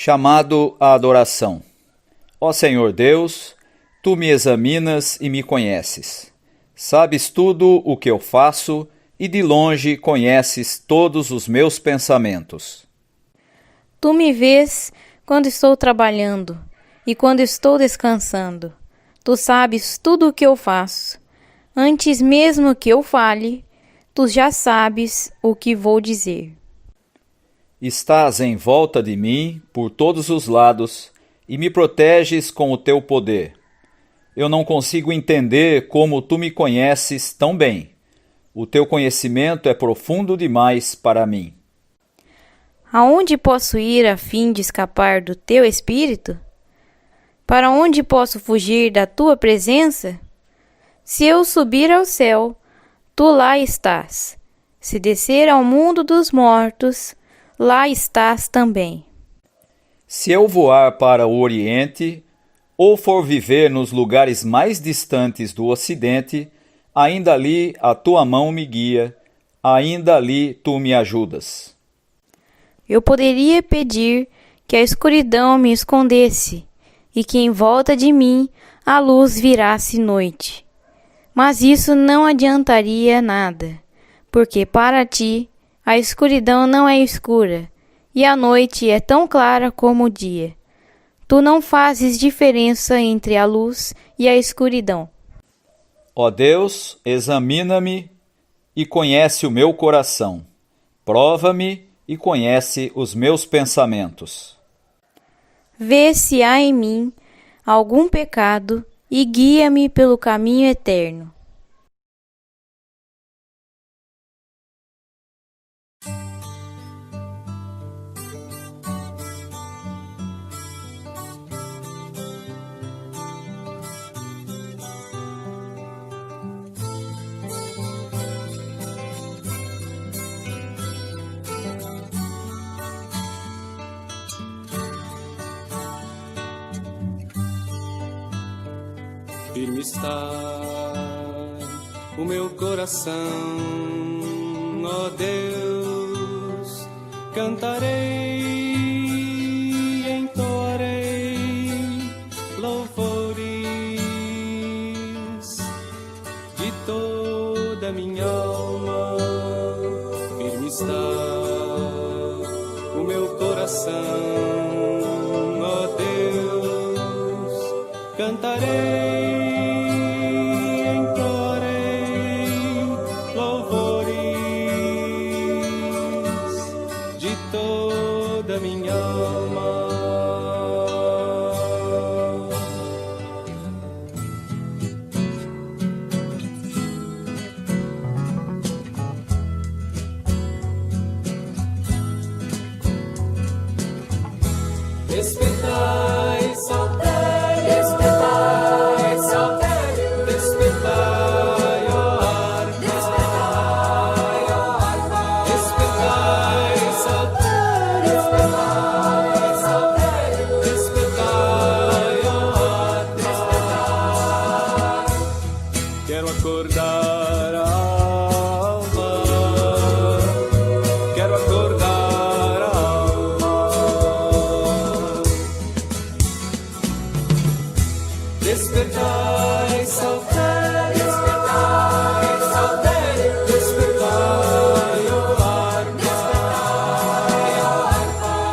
Chamado à adoração. Ó Senhor Deus, Tu me examinas e me conheces. Sabes tudo o que eu faço e de longe conheces todos os meus pensamentos. Tu me vês quando estou trabalhando e quando estou descansando. Tu sabes tudo o que eu faço. Antes mesmo que eu fale, tu já sabes o que vou dizer. Estás em volta de mim por todos os lados e me proteges com o teu poder. Eu não consigo entender como tu me conheces tão bem. O teu conhecimento é profundo demais para mim. Aonde posso ir a fim de escapar do teu espírito? Para onde posso fugir da tua presença? Se eu subir ao céu, tu lá estás. Se descer ao mundo dos mortos, lá estás também. Se eu voar para o Oriente, ou for viver nos lugares mais distantes do Ocidente, ainda ali a tua mão me guia, ainda ali tu me ajudas. Eu poderia pedir que a escuridão me escondesse e que em volta de mim a luz virasse noite. Mas isso não adiantaria nada, porque para ti a escuridão não é escura, e a noite é tão clara como o dia. Tu não fazes diferença entre a luz e a escuridão. Ó Deus, examina-me e conhece o meu coração. Prova-me e conhece os meus pensamentos. Vê se há em mim algum pecado e guia-me pelo caminho eterno. Firme está o meu coração, ó Deus, cantarei, entoarei louvores de toda minha alma. Firme está o meu coração, ó Deus, cantarei. Despertai, saltério, despertai, saltério, despertai, ó harpa, despertai, ó harpa, despertai, saltério, despertai, saltério, despertai, ó harpa, despertai. Quero acordar a alma, quero acordar. Despertai, saltério, despertai, saltério, despertai, ó harpa,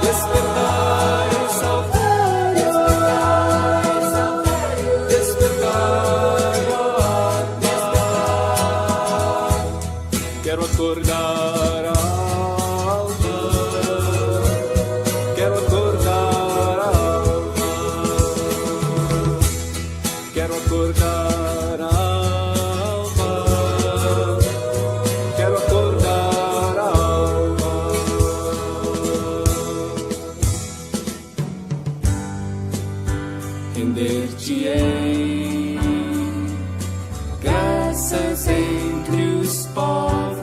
despertai, saltério, despertai, ó harpa. Quero acordar a alma, quero acordar a alma. Quero acordar a alma, quero acordar a alma. Render-te-ei graças entre os povos.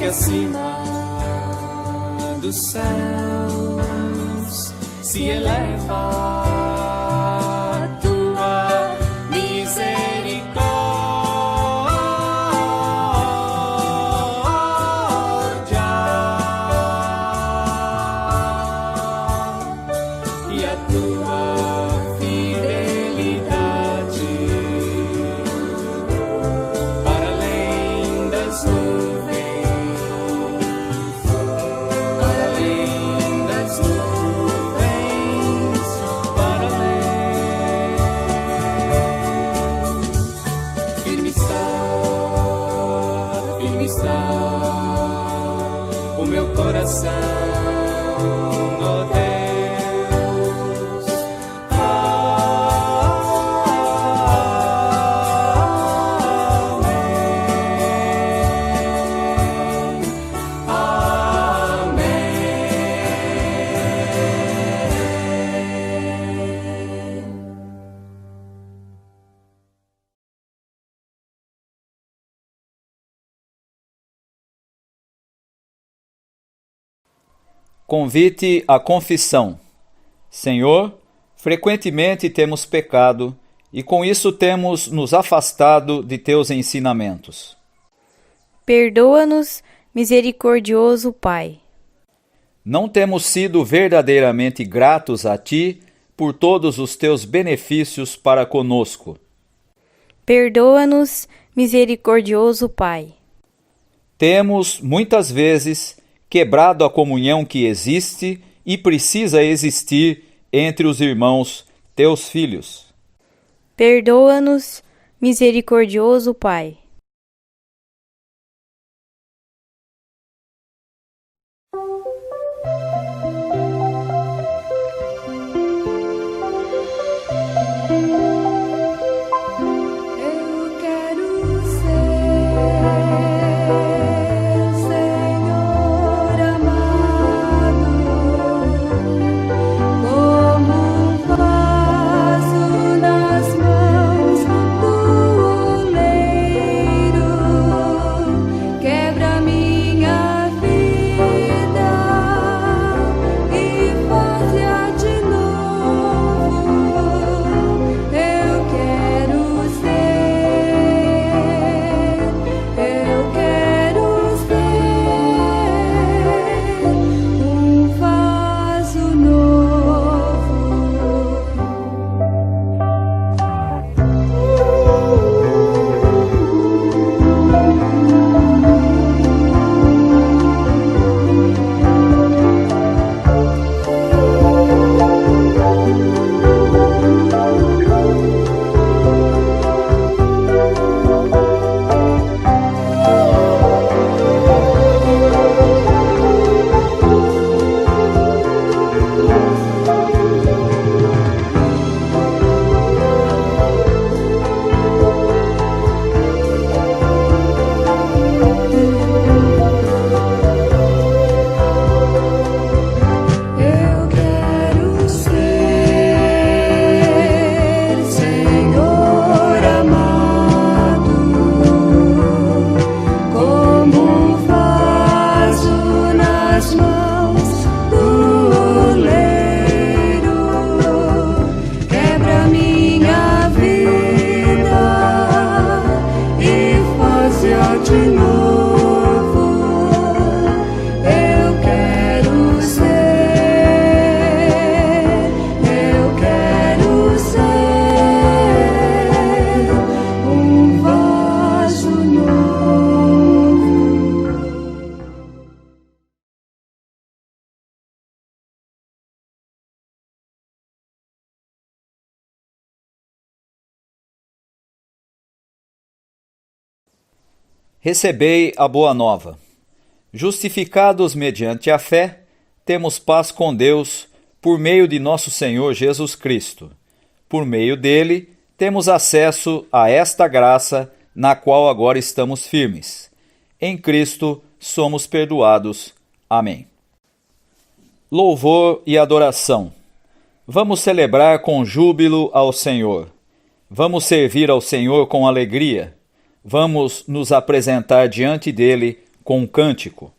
que acima dos céus se eleva a tua misericórdia e a tua fidelidade para além das nuvens, para além das nuvens, para além. Firme está o meu coração, ó Deus. Convite à confissão. Senhor, frequentemente temos pecado e com isso temos nos afastado de teus ensinamentos. Perdoa-nos, misericordioso Pai. Não temos sido verdadeiramente gratos a Ti por todos os teus benefícios para conosco. Perdoa-nos, misericordioso Pai. Temos, muitas vezes, quebrado a comunhão que existe e precisa existir entre os irmãos, teus filhos. Perdoa-nos, misericordioso Pai. Eu quero ser, Senhor amado, como um vaso nas mãos do oleiro. Quebra minha vida e faz-a de novo. Eu quero ser um vaso novo. Eu quero ser, Senhor amado, como um vaso nas mãos do oleiro. Quebra minha vida e faz-a de novo. Eu quero ser um vaso novo. Recebei a boa nova. Justificados mediante a fé, temos paz com Deus por meio de nosso Senhor Jesus Cristo. Por meio dele, temos acesso a esta graça na qual agora estamos firmes. Em Cristo somos perdoados. Amém. Louvor e adoração. Vamos celebrar com júbilo ao Senhor. Vamos servir ao Senhor com alegria. Vamos nos apresentar diante dele com um cântico.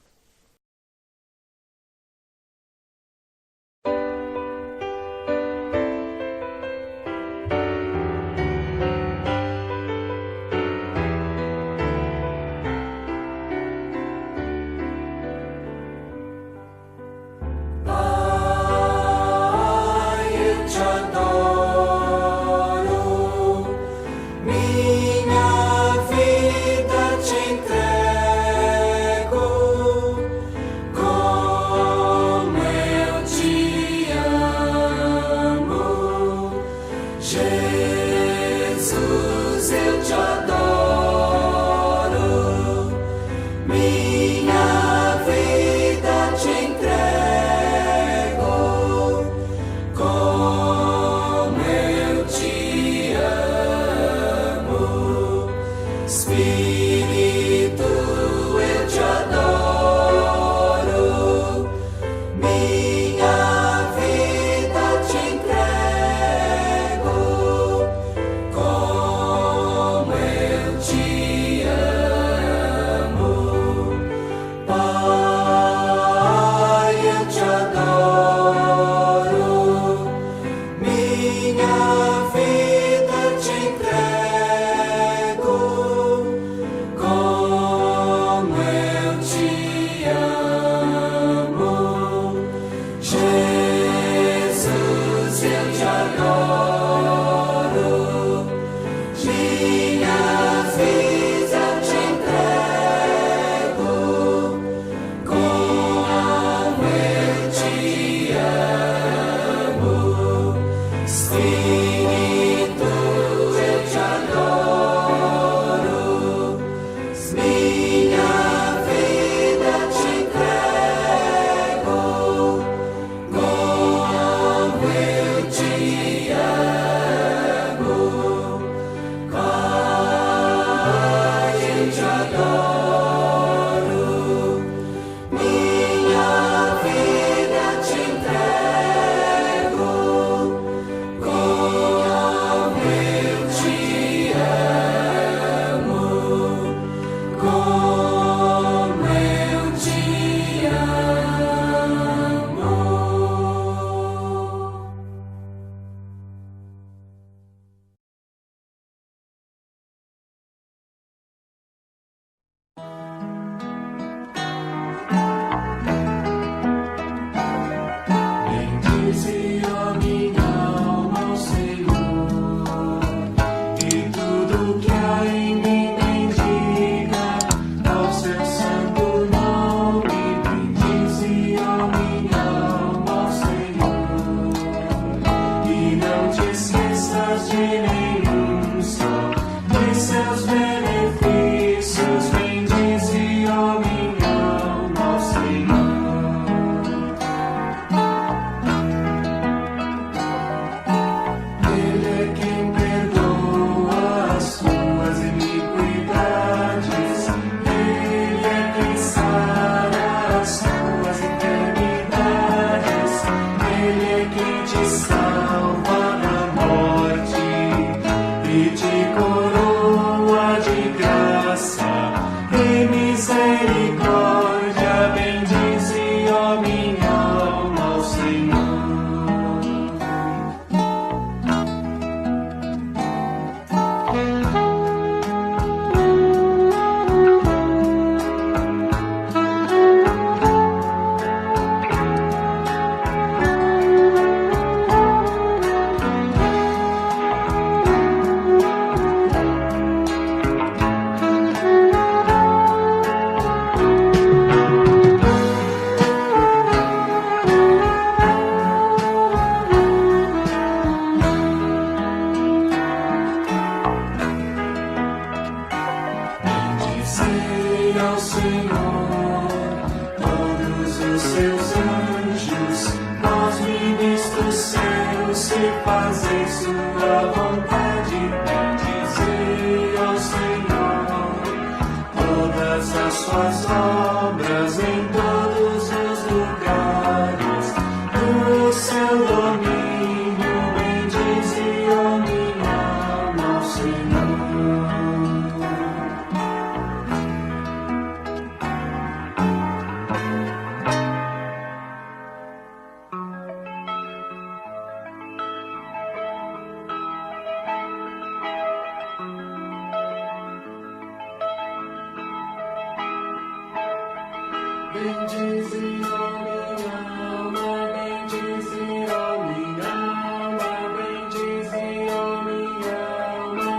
Bendize, ó minha alma, bendize, ó minha alma, bendize, ó minha alma,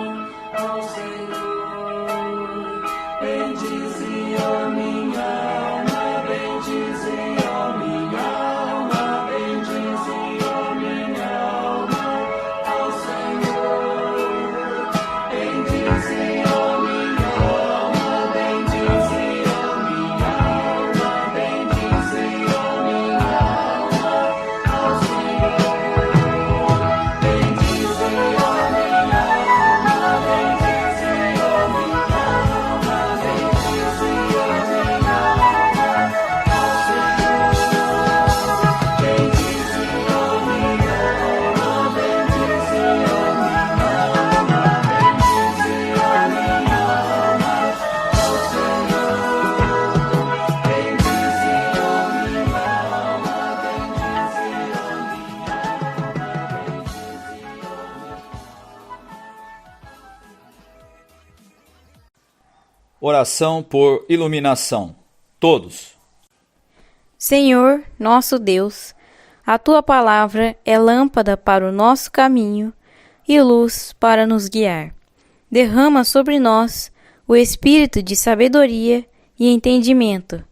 ao Senhor. Bendize, ó minha alma, bendize, ó minha alma, bendize, ó minha alma, ao Senhor. Bendize, ó minha alma, bendize, ó minha alma, bendize, ó minha alma, ao Senhor. Bendize, ó minha alma, bendize, ó minha alma, bendize, ó minha alma, ao Senhor. Bendize, ó minha alma, bendize, ó minha alma, bendize, ó minha alma, ao Senhor. Bendize, ó minha alma, Oração por iluminação. Todos. Senhor, nosso Deus, a tua palavra é lâmpada para o nosso caminho e luz para nos guiar. Derrama sobre nós o espírito de sabedoria e entendimento,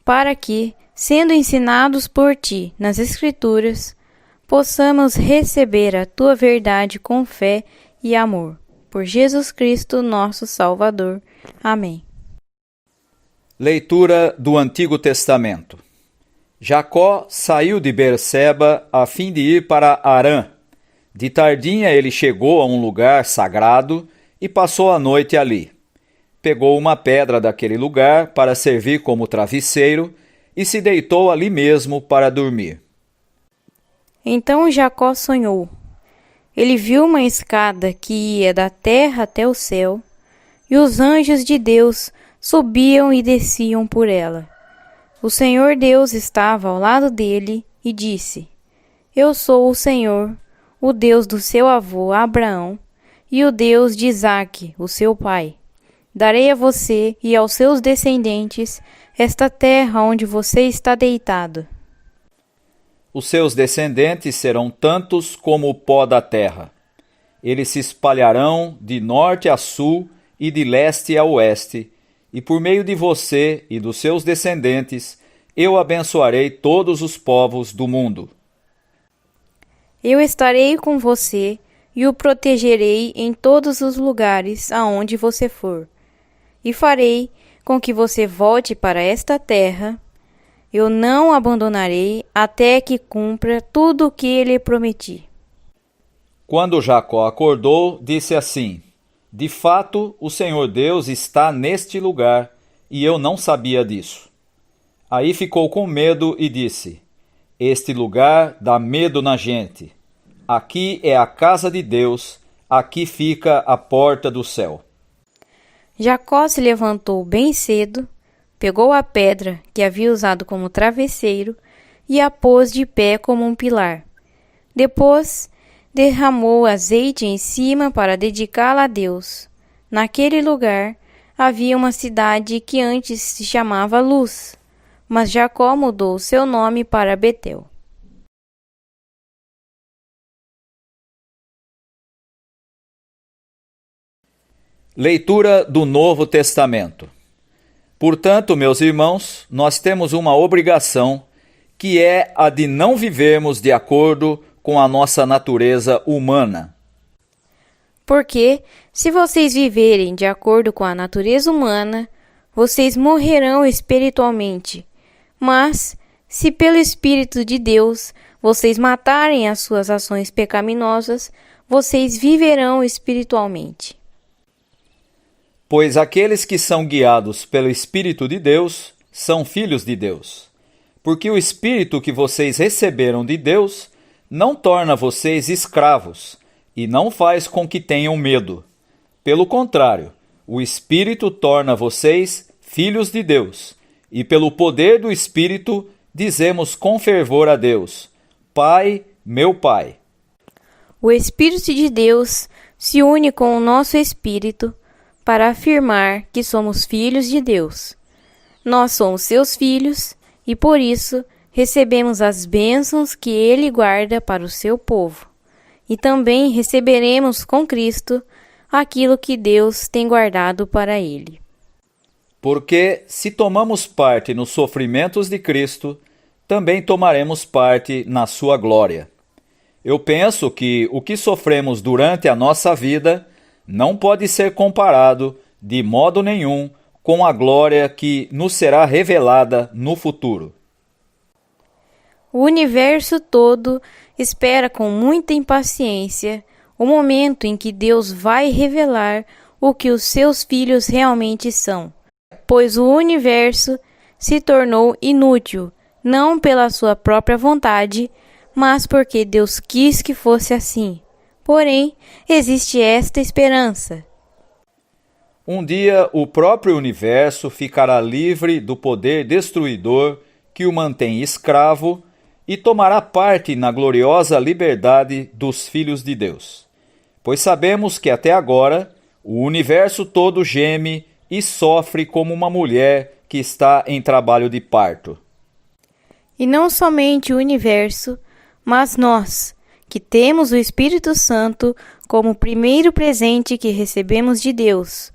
para que, sendo ensinados por ti nas Escrituras, possamos receber a tua verdade com fé e amor. Por Jesus Cristo, nosso Salvador. Amém. Leitura do Antigo Testamento. Jacó saiu de Berseba a fim de ir para Harã. De tardinha ele chegou a um lugar sagrado e passou a noite ali. Pegou uma pedra daquele lugar para servir como travesseiro e se deitou ali mesmo para dormir. Então Jacó sonhou. Ele viu uma escada que ia da terra até o céu, e os anjos de Deus subiam e desciam por ela. O Senhor Deus estava ao lado dele e disse: Eu sou o Senhor, o Deus do seu avô Abraão e o Deus de Isaque, o seu pai. Darei a você e aos seus descendentes esta terra onde você está deitado. Os seus descendentes serão tantos como o pó da terra. Eles se espalharão de norte a sul e de leste a oeste, e por meio de você e dos seus descendentes, eu abençoarei todos os povos do mundo. Eu estarei com você e o protegerei em todos os lugares aonde você for, e farei com que você volte para esta terra. Eu não o abandonarei até que cumpra tudo o que lhe prometi. Quando Jacó acordou, disse assim: De fato, o Senhor Deus está neste lugar, e eu não sabia disso. Aí ficou com medo e disse: Este lugar dá medo na gente. Aqui é a casa de Deus, aqui fica a porta do céu. Jacó se levantou bem cedo, pegou a pedra que havia usado como travesseiro e a pôs de pé como um pilar. Depois, derramou azeite em cima para dedicá-la a Deus. Naquele lugar havia uma cidade que antes se chamava Luz, mas Jacó mudou seu nome para Betel. Leitura do Novo Testamento. Portanto, meus irmãos, nós temos uma obrigação, que é a de não vivermos de acordo com a nossa natureza humana. Porque, se vocês viverem de acordo com a natureza humana, vocês morrerão espiritualmente. Mas, se pelo Espírito de Deus vocês matarem as suas ações pecaminosas, vocês viverão espiritualmente. Pois aqueles que são guiados pelo Espírito de Deus são filhos de Deus. Porque o Espírito que vocês receberam de Deus não torna vocês escravos e não faz com que tenham medo. Pelo contrário, o Espírito torna vocês filhos de Deus, e pelo poder do Espírito dizemos com fervor a Deus: Pai, meu Pai. O Espírito de Deus se une com o nosso espírito para afirmar que somos filhos de Deus. Nós somos seus filhos e, por isso, recebemos as bênçãos que Ele guarda para o seu povo. E também receberemos com Cristo aquilo que Deus tem guardado para Ele. Porque, se tomamos parte nos sofrimentos de Cristo, também tomaremos parte na sua glória. Eu penso que o que sofremos durante a nossa vida não pode ser comparado, de modo nenhum, com a glória que nos será revelada no futuro. O universo todo espera com muita impaciência o momento em que Deus vai revelar o que os seus filhos realmente são, pois o universo se tornou inútil, não pela sua própria vontade, mas porque Deus quis que fosse assim. Porém, existe esta esperança. Um dia o próprio universo ficará livre do poder destruidor que o mantém escravo e tomará parte na gloriosa liberdade dos filhos de Deus. Pois sabemos que até agora o universo todo geme e sofre como uma mulher que está em trabalho de parto. E não somente o universo, mas nós, que temos o Espírito Santo como o primeiro presente que recebemos de Deus,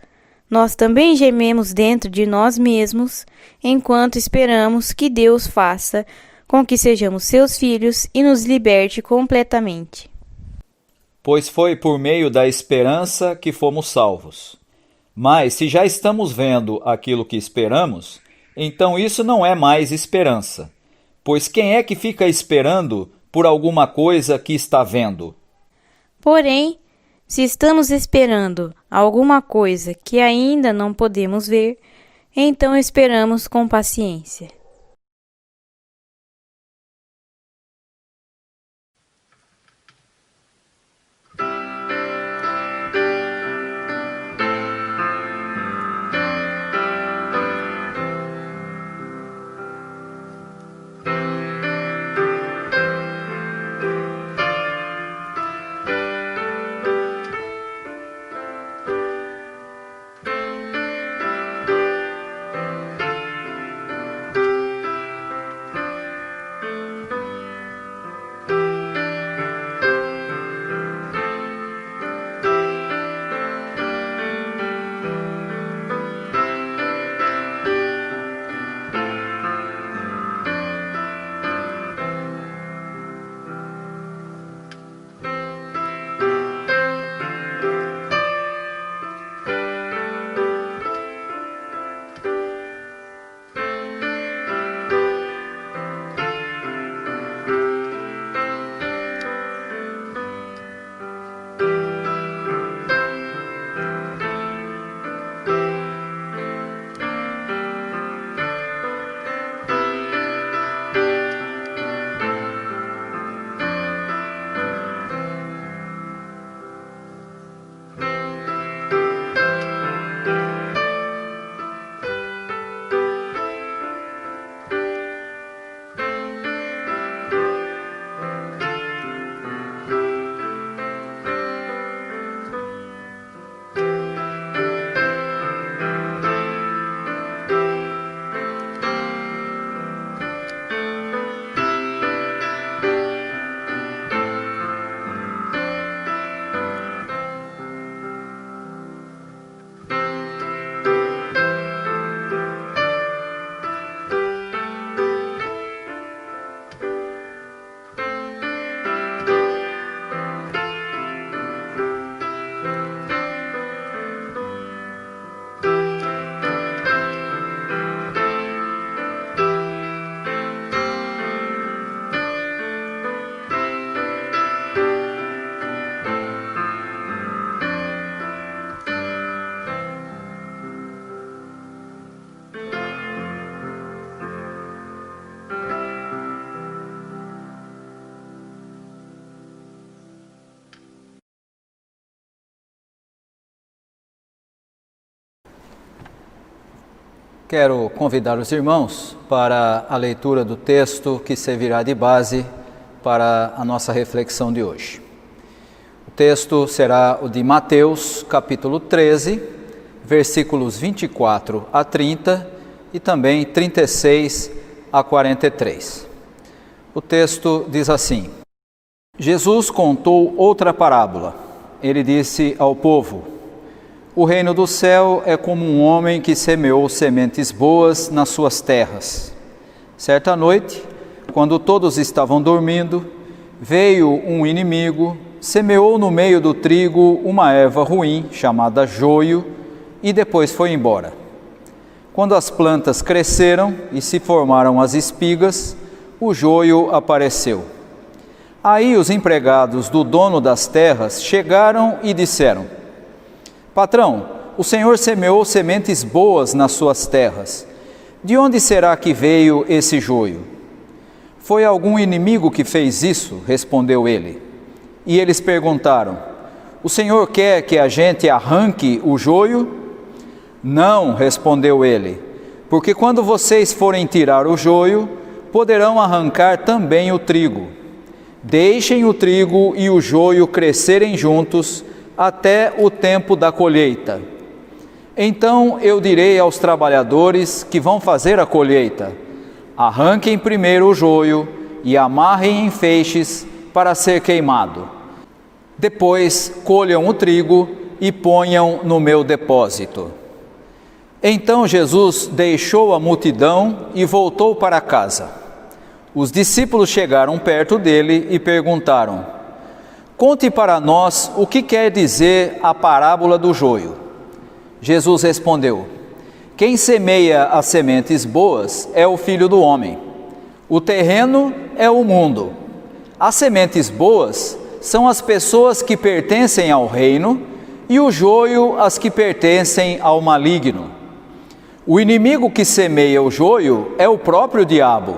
nós também gememos dentro de nós mesmos, enquanto esperamos que Deus faça com que sejamos seus filhos e nos liberte completamente. Pois foi por meio da esperança que fomos salvos. Mas se já estamos vendo aquilo que esperamos, então isso não é mais esperança. Pois quem é que fica esperando por alguma coisa que está vendo? Porém, se estamos esperando alguma coisa que ainda não podemos ver, então esperamos com paciência. Quero convidar os irmãos para a leitura do texto que servirá de base para a nossa reflexão de hoje. O texto será o de Mateus, capítulo 13, versículos 24 a 30 e também 36 a 43. O texto diz assim: Jesus contou outra parábola. Ele disse ao povo: o reino do céu é como um homem que semeou sementes boas nas suas terras. Certa noite, quando todos estavam dormindo, veio um inimigo, semeou no meio do trigo uma erva ruim, chamada joio, e depois foi embora. Quando as plantas cresceram e se formaram as espigas, o joio apareceu. Aí os empregados do dono das terras chegaram e disseram: patrão, o senhor semeou sementes boas nas suas terras. De onde será que veio esse joio? Foi algum inimigo que fez isso, respondeu ele. E eles perguntaram: o senhor quer que a gente arranque o joio? Não, respondeu ele, porque quando vocês forem tirar o joio, poderão arrancar também o trigo. Deixem o trigo e o joio crescerem juntos até o tempo da colheita. Então eu direi aos trabalhadores que vão fazer a colheita: arranquem primeiro o joio e amarrem em feixes para ser queimado. Depois colham o trigo e ponham no meu depósito. Então Jesus deixou a multidão e voltou para casa. Os discípulos chegaram perto dele e perguntaram: conte para nós o que quer dizer a parábola do joio. Jesus respondeu: quem semeia as sementes boas é o Filho do Homem. O terreno é o mundo. As sementes boas são as pessoas que pertencem ao reino, e o joio as que pertencem ao maligno. O inimigo que semeia o joio é o próprio diabo.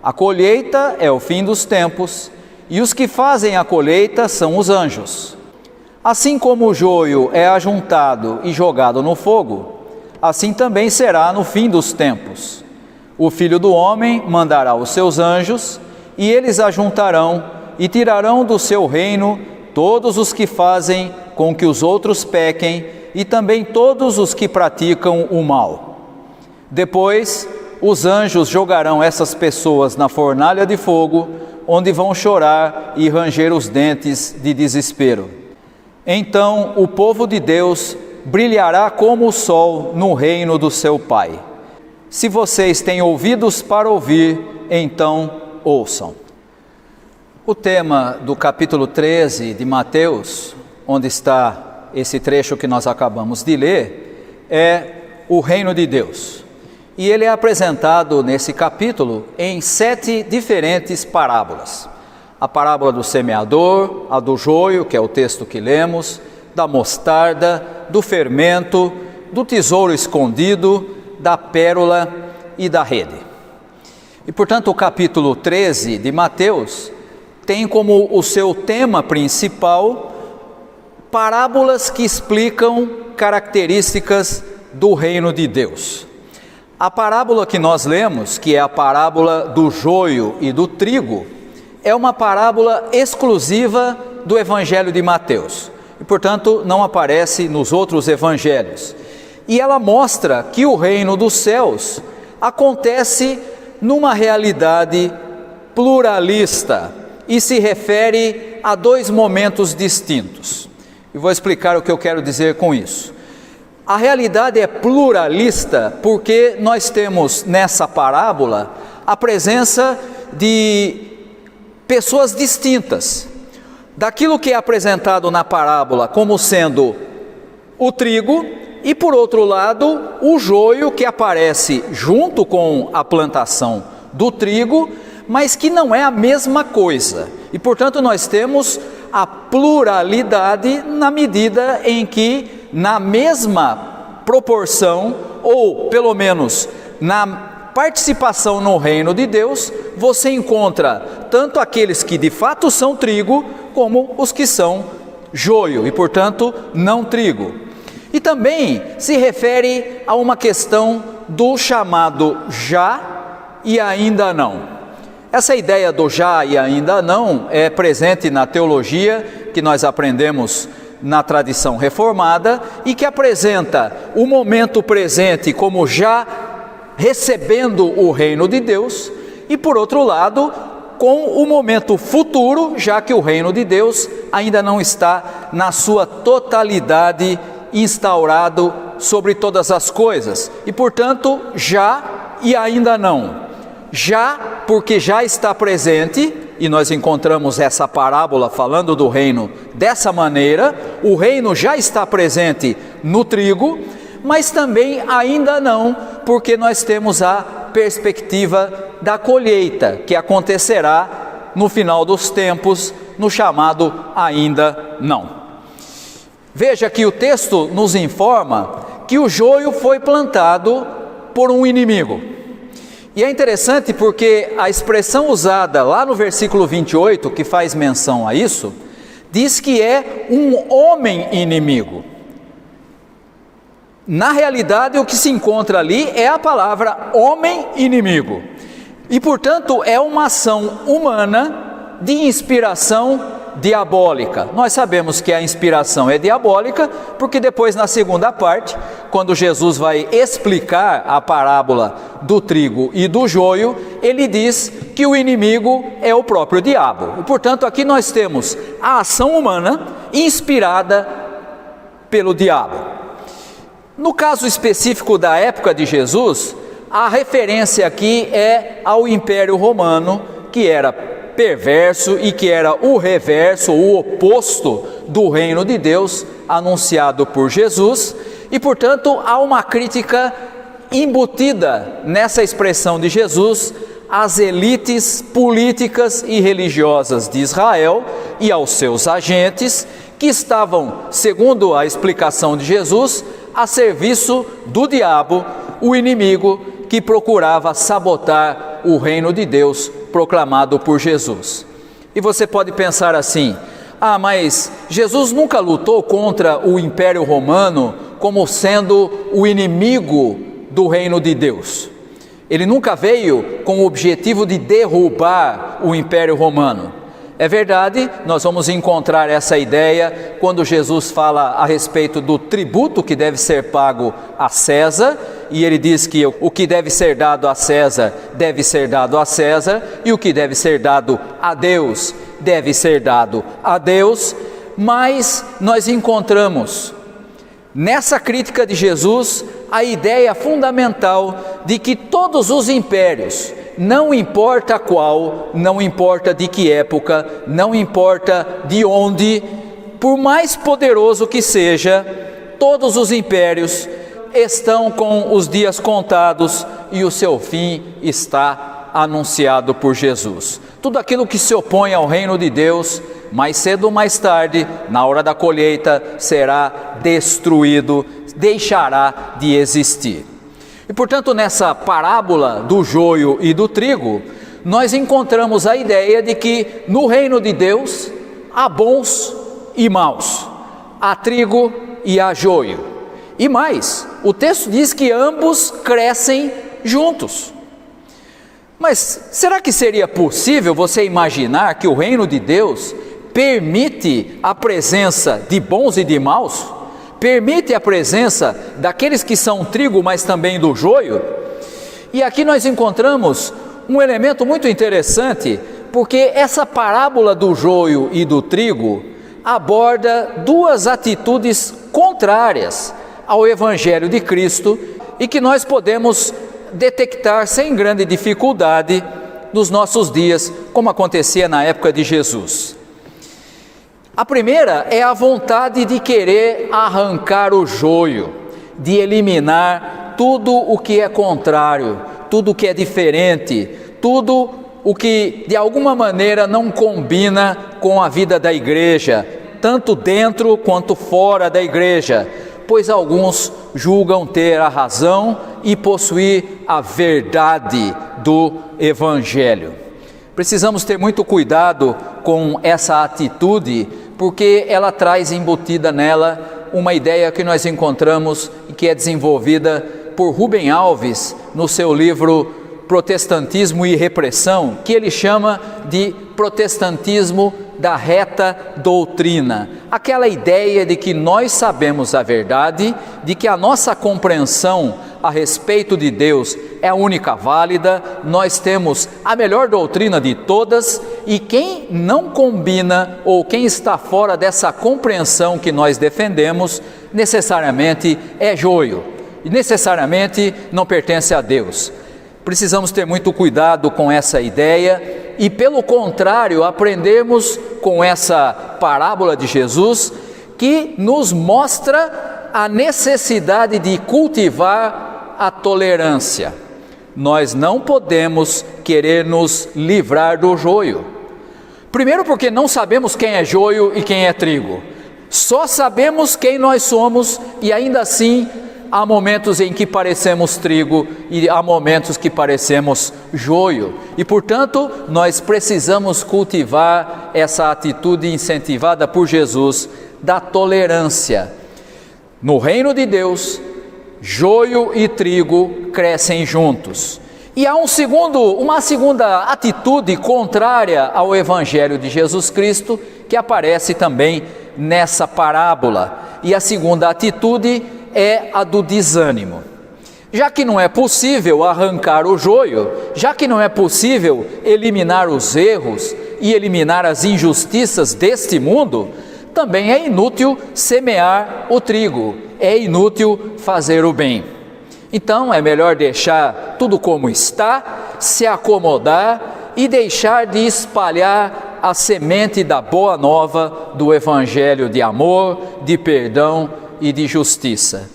A colheita é o fim dos tempos, e os que fazem a colheita são os anjos. Assim como o joio é ajuntado e jogado no fogo, assim também será no fim dos tempos. O Filho do Homem mandará os seus anjos, e eles ajuntarão e tirarão do seu reino todos os que fazem com que os outros pequem, e também todos os que praticam o mal. Depois, os anjos jogarão essas pessoas na fornalha de fogo, onde vão chorar e ranger os dentes de desespero. Então o povo de Deus brilhará como o sol no reino do seu Pai. Se vocês têm ouvidos para ouvir, então ouçam. O tema do capítulo 13 de Mateus, onde está esse trecho que nós acabamos de ler, é o reino de Deus. E ele é apresentado nesse capítulo em 7 diferentes parábolas. A parábola do semeador, a do joio, que é o texto que lemos, da mostarda, do fermento, do tesouro escondido, da pérola e da rede. E portanto o capítulo 13 de Mateus tem como o seu tema principal parábolas que explicam características do reino de Deus. A parábola que nós lemos, que é a parábola do joio e do trigo, é uma parábola exclusiva do Evangelho de Mateus e, portanto, não aparece nos outros evangelhos. E ela mostra que o reino dos céus acontece numa realidade pluralista e se refere a 2 momentos distintos. E vou explicar o que eu quero dizer com isso. A realidade é pluralista porque nós temos nessa parábola a presença de pessoas distintas. Daquilo que é apresentado na parábola como sendo o trigo e, por outro lado, o joio que aparece junto com a plantação do trigo, mas que não é a mesma coisa. E, portanto, nós temos a pluralidade na medida em que, na mesma proporção, ou pelo menos na participação no reino de Deus, você encontra tanto aqueles que de fato são trigo, como os que são joio, e portanto não trigo. E também se refere a uma questão do chamado já e ainda não. Essa ideia do já e ainda não é presente na teologia que nós aprendemos na tradição reformada e que apresenta o momento presente como já recebendo o reino de Deus, e por outro lado, com o momento futuro, já que o reino de Deus ainda não está na sua totalidade instaurado sobre todas as coisas, e portanto já e ainda não. Já porque já está presente, e nós encontramos essa parábola falando do reino dessa maneira, o reino já está presente no trigo, mas também ainda não, porque nós temos a perspectiva da colheita, que acontecerá no final dos tempos, no chamado ainda não. Veja que o texto nos informa que o joio foi plantado por um inimigo. E é interessante porque a expressão usada lá no versículo 28, que faz menção a isso, diz que é um homem inimigo. Na realidade, o que se encontra ali é a palavra homem inimigo. E, portanto, é uma ação humana de inspiração diabólica. Nós sabemos que a inspiração é diabólica, porque depois na segunda parte, quando Jesus vai explicar a parábola do trigo e do joio, ele diz que o inimigo é o próprio diabo. E, portanto, aqui nós temos a ação humana inspirada pelo diabo. No caso específico da época de Jesus, a referência aqui é ao Império Romano, que era perverso e que era o reverso, o oposto do reino de Deus anunciado por Jesus, e portanto há uma crítica embutida nessa expressão de Jesus às elites políticas e religiosas de Israel e aos seus agentes, que estavam, segundo a explicação de Jesus, a serviço do diabo, o inimigo que procurava sabotar o reino de Deus proclamado por Jesus. E você pode pensar assim: mas Jesus nunca lutou contra o Império Romano como sendo o inimigo do reino de Deus. Ele nunca veio com o objetivo de derrubar o Império Romano. É verdade, nós vamos encontrar essa ideia quando Jesus fala a respeito do tributo que deve ser pago a César, e ele diz que o que deve ser dado a César deve ser dado a César, e o que deve ser dado a Deus deve ser dado a Deus. Mas nós encontramos nessa crítica de Jesus a ideia fundamental de que todos os impérios, não importa qual, não importa de que época, não importa de onde, por mais poderoso que seja, todos os impérios estão com os dias contados e o seu fim está anunciado por Jesus. Tudo aquilo que se opõe ao reino de Deus, mais cedo ou mais tarde, na hora da colheita, será destruído, deixará de existir. E portanto, nessa parábola do joio e do trigo, nós encontramos a ideia de que no reino de Deus há bons e maus, há trigo e há joio. E mais, o texto diz que ambos crescem juntos. Mas será que seria possível você imaginar que o reino de Deus permite a presença de bons e de maus? Permite a presença daqueles que são trigo, mas também do joio? E aqui nós encontramos um elemento muito interessante, porque essa parábola do joio e do trigo aborda duas atitudes contrárias ao Evangelho de Cristo e que nós podemos detectar sem grande dificuldade nos nossos dias, como acontecia na época de Jesus. A primeira é a vontade de querer arrancar o joio, de eliminar tudo o que é contrário, tudo o que é diferente, tudo o que de alguma maneira não combina com a vida da igreja, tanto dentro quanto fora da igreja, pois alguns julgam ter a razão e possuir a verdade do Evangelho. Precisamos ter muito cuidado com essa atitude, porque ela traz embutida nela uma ideia que nós encontramos e que é desenvolvida por Rubem Alves no seu livro protestantismo e repressão, que ele chama de protestantismo da reta doutrina. Aquela ideia de que nós sabemos a verdade, de que a nossa compreensão a respeito de Deus é a única válida, nós temos a melhor doutrina de todas, e quem não combina ou quem está fora dessa compreensão que nós defendemos, necessariamente é joio, e necessariamente não pertence a Deus. Precisamos ter muito cuidado com essa ideia e, pelo contrário, aprendemos com essa parábola de Jesus, que nos mostra a necessidade de cultivar a tolerância. Nós não podemos querer nos livrar do joio. Primeiro, porque não sabemos quem é joio e quem é trigo. Só sabemos quem nós somos, e ainda assim há momentos em que parecemos trigo e há momentos que parecemos joio. E, portanto, nós precisamos cultivar essa atitude incentivada por Jesus da tolerância. No reino de Deus, joio e trigo crescem juntos. E há uma segunda atitude contrária ao Evangelho de Jesus Cristo, que aparece também nessa parábola. E a segunda atitude é a do desânimo. Já que não é possível arrancar o joio, já que não é possível eliminar os erros e eliminar as injustiças deste mundo, também é inútil semear o trigo, é inútil fazer o bem. Então é melhor deixar tudo como está, se acomodar e deixar de espalhar a semente da boa nova do Evangelho de amor, de perdão e de justiça.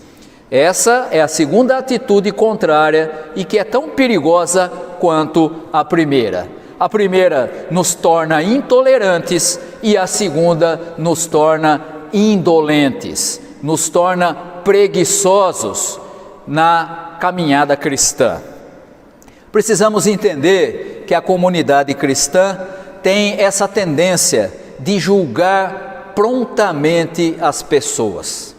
Essa é a segunda atitude contrária e que é tão perigosa quanto a primeira. A primeira nos torna intolerantes e a segunda nos torna indolentes, nos torna preguiçosos na caminhada cristã. Precisamos entender que a comunidade cristã tem essa tendência de julgar prontamente as pessoas.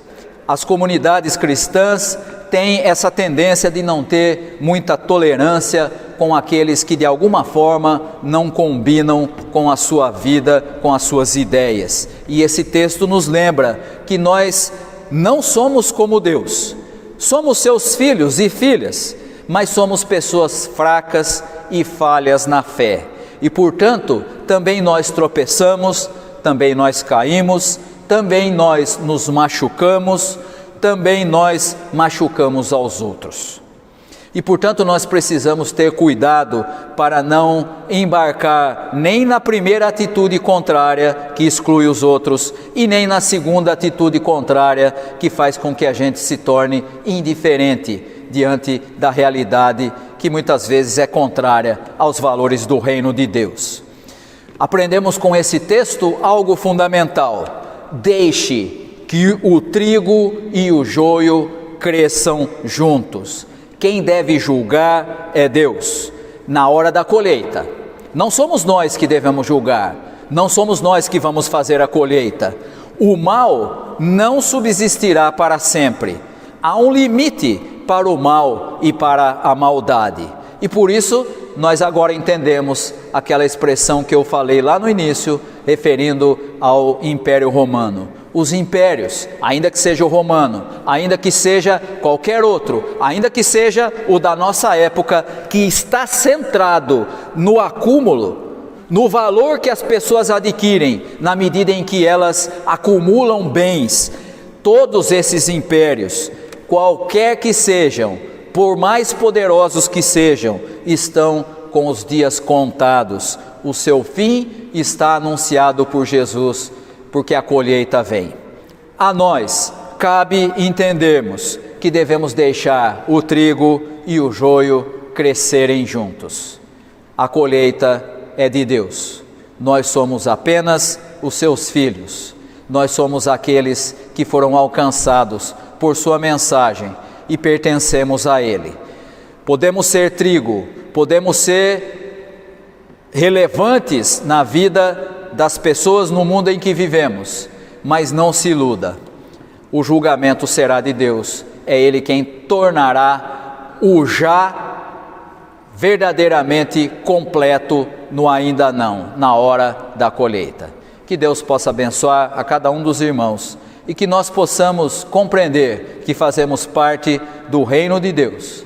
As comunidades cristãs têm essa tendência de não ter muita tolerância com aqueles que de alguma forma não combinam com a sua vida, com as suas ideias. E esse texto nos lembra que nós não somos como Deus, somos seus filhos e filhas, mas somos pessoas fracas e falhas na fé. E portanto, também nós tropeçamos, também nós caímos, também nós nos machucamos, também nós machucamos aos outros. E portanto nós precisamos ter cuidado para não embarcar nem na primeira atitude contrária, que exclui os outros, e nem na segunda atitude contrária, que faz com que a gente se torne indiferente diante da realidade que muitas vezes é contrária aos valores do reino de Deus. Aprendemos com esse texto algo fundamental: deixe que o trigo e o joio cresçam juntos. Quem deve julgar é Deus, na hora da colheita. Não somos nós que devemos julgar, não somos nós que vamos fazer a colheita. O mal não subsistirá para sempre. Há um limite para o mal e para a maldade. E por isso, nós agora entendemos aquela expressão que eu falei lá no início, referindo ao Império Romano. Os impérios, ainda que seja o romano, ainda que seja qualquer outro, ainda que seja o da nossa época, que está centrado no acúmulo, no valor que as pessoas adquirem, na medida em que elas acumulam bens. Todos esses impérios, qualquer que sejam, por mais poderosos que sejam, estão com os dias contados. O seu fim está anunciado por Jesus, porque a colheita vem. A nós cabe entendermos que devemos deixar o trigo e o joio crescerem juntos. A colheita é de Deus. Nós somos apenas os seus filhos. Nós somos aqueles que foram alcançados por sua mensagem e pertencemos a Ele. Podemos ser trigo, podemos ser relevantes na vida das pessoas no mundo em que vivemos, mas não se iluda, o julgamento será de Deus, é Ele quem tornará o já verdadeiramente completo no ainda não, na hora da colheita. Que Deus possa abençoar a cada um dos irmãos e que nós possamos compreender que fazemos parte do reino de Deus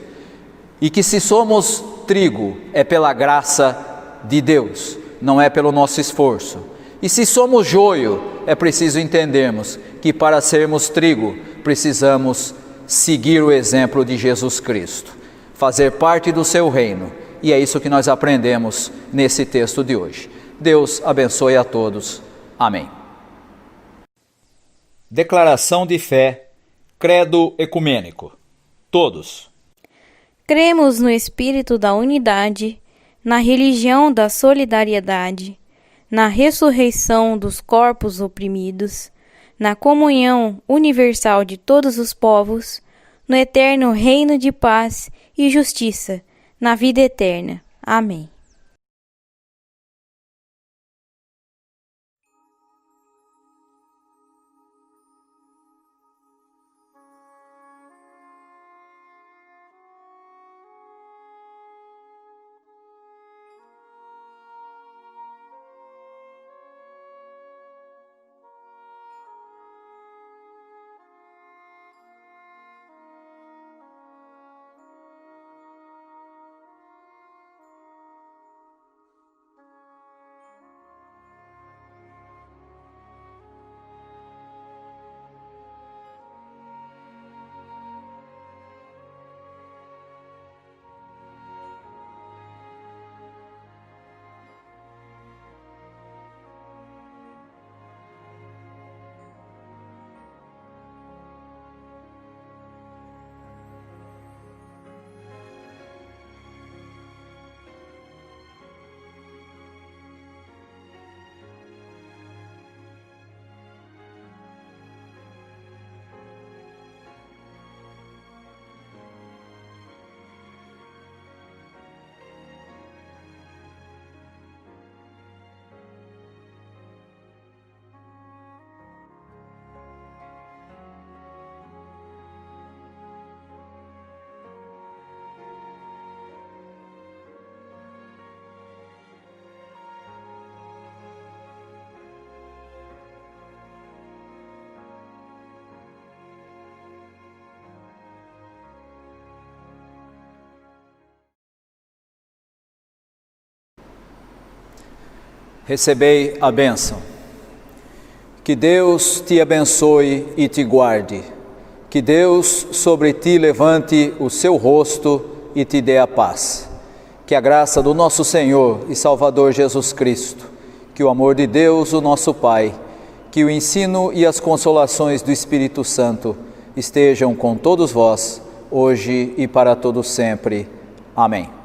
e que se somos trigo é pela graça de Deus, não é pelo nosso esforço. E se somos joio, é preciso entendermos que para sermos trigo precisamos seguir o exemplo de Jesus Cristo, fazer parte do seu reino, e é isso que nós aprendemos nesse texto de hoje. Deus abençoe a todos. Amém. Declaração de fé, credo ecumênico. Todos. Cremos no Espírito da unidade, na religião da solidariedade, na ressurreição dos corpos oprimidos, na comunhão universal de todos os povos, no eterno reino de paz e justiça, na vida eterna. Amém. Recebei a bênção. Que Deus te abençoe e te guarde. Que Deus sobre ti levante o seu rosto e te dê a paz. Que a graça do nosso Senhor e Salvador Jesus Cristo, que o amor de Deus, o nosso Pai, que o ensino e as consolações do Espírito Santo estejam com todos vós, hoje e para todo sempre. Amém.